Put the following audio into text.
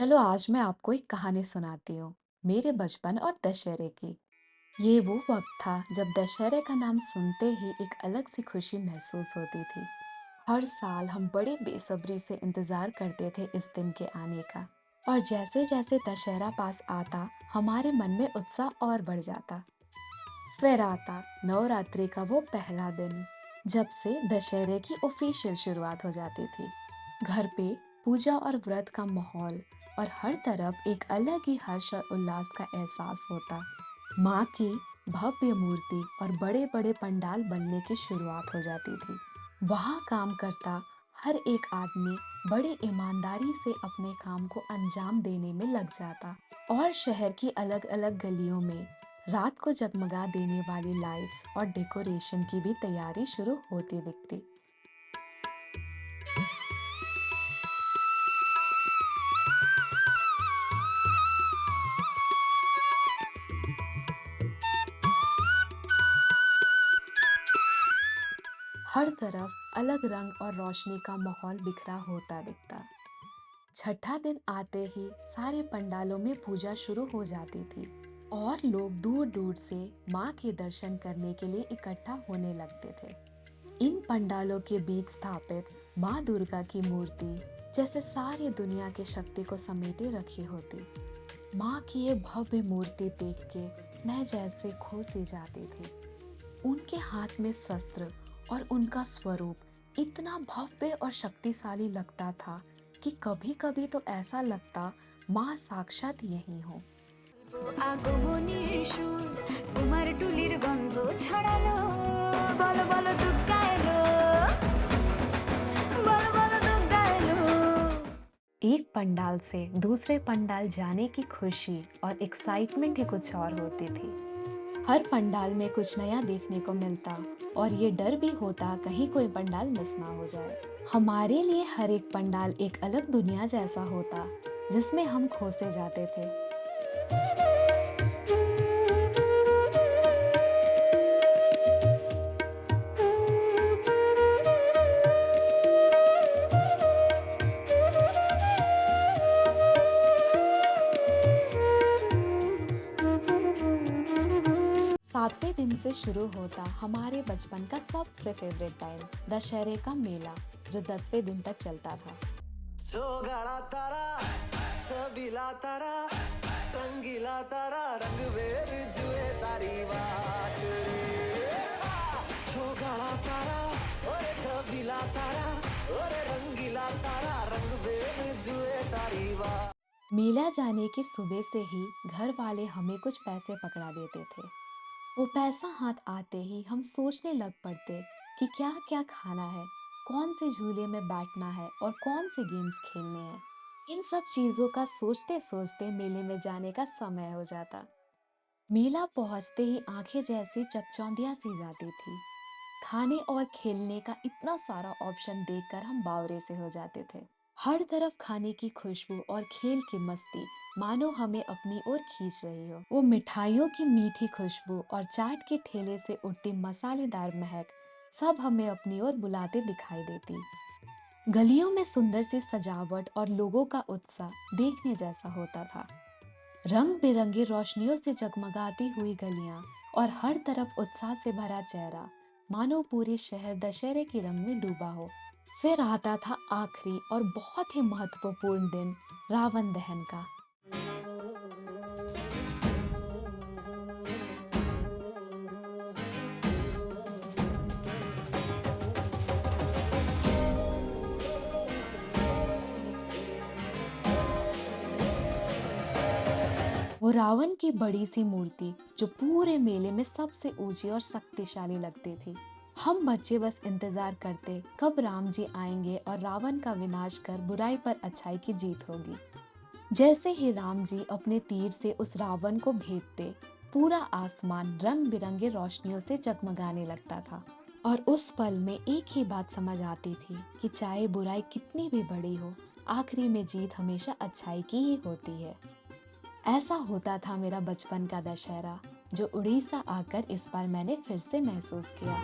चलो आज मैं आपको एक कहानी सुनाती हूँ मेरे बचपन और दशहरे की। ये वो वक्त था जब दशहरे का नाम सुनते ही एक अलग सी खुशी महसूस होती थी। हर साल हम बड़े बेसब्री से इंतजार करते थे इस दिन के आने का। और जैसे जैसे दशहरा पास आता हमारे मन में उत्साह और बढ़ जाता। फिर आता नवरात्रि का वो पहला दिन जब से दशहरे की ऑफिशियल शुरुआत हो जाती थी। घर पे पूजा और व्रत का माहौल और हर तरफ एक अलग ही हर्ष और उल्लास का एहसास होता। माँ की भव्य मूर्ति और बड़े बड़े पंडाल बनने की शुरुआत हो जाती थी। वहाँ काम करता हर एक आदमी बड़ी ईमानदारी से अपने काम को अंजाम देने में लग जाता। और शहर की अलग अलग गलियों में रात को जगमगा देने वाली लाइट्स और डेकोरेशन की भी तैयारी शुरू होती दिखती। हर तरफ अलग रंग और रोशनी का माहौल बिखरा होता दिखता। छठा दिन आते ही सारे पंडालों में पूजा शुरू हो जाती थी और लोग दूर दूर से माँ के दर्शन करने के लिए इकट्ठा होने लगते थे। इन पंडालों के बीच स्थापित माँ दुर्गा की मूर्ति जैसे सारी दुनिया की शक्ति को समेटे रखी होती। माँ की ये भव्य मूर्ति देख के मैं जैसे खो सी जाती थी। उनके हाथ में शस्त्र और उनका स्वरूप इतना भव्य और शक्तिशाली लगता था कि कभी-कभी तो ऐसा लगता माँ साक्षात यही हो। আগমনীর সুর তোমার টুলির গন্ধ ছড়ালো বলো বলো দুগ্গা এলো বলো বলো দুগ্গা এলো। एक पंडाल से दूसरे पंडाल जाने की खुशी और एक्साइटमेंट ही कुछ और होती थी। हर पंडाल में कुछ नया देखने को मिलता और ये डर भी होता कहीं कोई पंडाल मिस ना हो जाए। हमारे लिए हर एक पंडाल एक अलग दुनिया जैसा होता जिसमें हम खो से जाते थे। सातवें दिन से शुरू होता हमारे बचपन का सबसे फेवरेट टाइम दशहरे का मेला, जो 10वें दिन तक चलता था। सोगाड़ा तारा छबीला तारा रंगीला तारा रंगवेर जुए तारी बात रे सोगाड़ा तारा ओरे छबीला तारा ओरे रंगीला तारा रंगवेर जुए तारी बात। मेला जाने के सुबह से ही घर वाले हमें कुछ पैसे पकड़ा देते थे। वो पैसा हाथ आते ही हम सोचने लग पड़ते कि क्या क्या खाना है, कौन से झूले में बैठना है और कौन से गेम्स खेलने हैं। इन सब चीजों का सोचते सोचते मेले में जाने का समय हो जाता। मेला पहुंचते ही आंखें जैसी चकचौंधिया सी जाती थी। खाने और खेलने का इतना सारा ऑप्शन देखकर हम बावरे से हो जाते थे। हर तरफ खाने की खुशबू और खेल की मस्ती मानो हमें अपनी ओर खींच रही हो। वो मिठाइयों की मीठी खुशबू और चाट के ठेले से उठती मसालेदार महक सब हमें अपनी ओर बुलाते दिखाई देती। गलियों में सुंदर सी सजावट और लोगों का उत्साह देखने जैसा होता था। रंग बिरंगी रोशनियों से जगमगाती हुई गलियां और हर तरफ उत्साह से भरा चेहरा मानो पूरे शहर दशहरे के रंग में डूबा हो। फिर आता था आखिरी और बहुत ही महत्वपूर्ण दिन, रावण दहन का। वो रावण की बड़ी सी मूर्ति जो पूरे मेले में सबसे ऊंची और शक्तिशाली लगती थी। हम बच्चे बस इंतजार करते कब राम जी आएंगे और रावण का विनाश कर बुराई पर अच्छाई की जीत होगी। जैसे ही राम जी अपने तीर से उस रावण को भेदते, पूरा आसमान रंग बिरंगे रोशनियों से जगमगाने लगता था। और उस पल में एक ही बात समझ आती थी कि चाहे बुराई कितनी भी बड़ी हो, आखिरी में जीत हमेशा अच्छाई की ही होती है। ऐसा होता था मेरा बचपन का दशहरा, जो उड़ीसा आकर इस बार मैंने फिर से महसूस किया।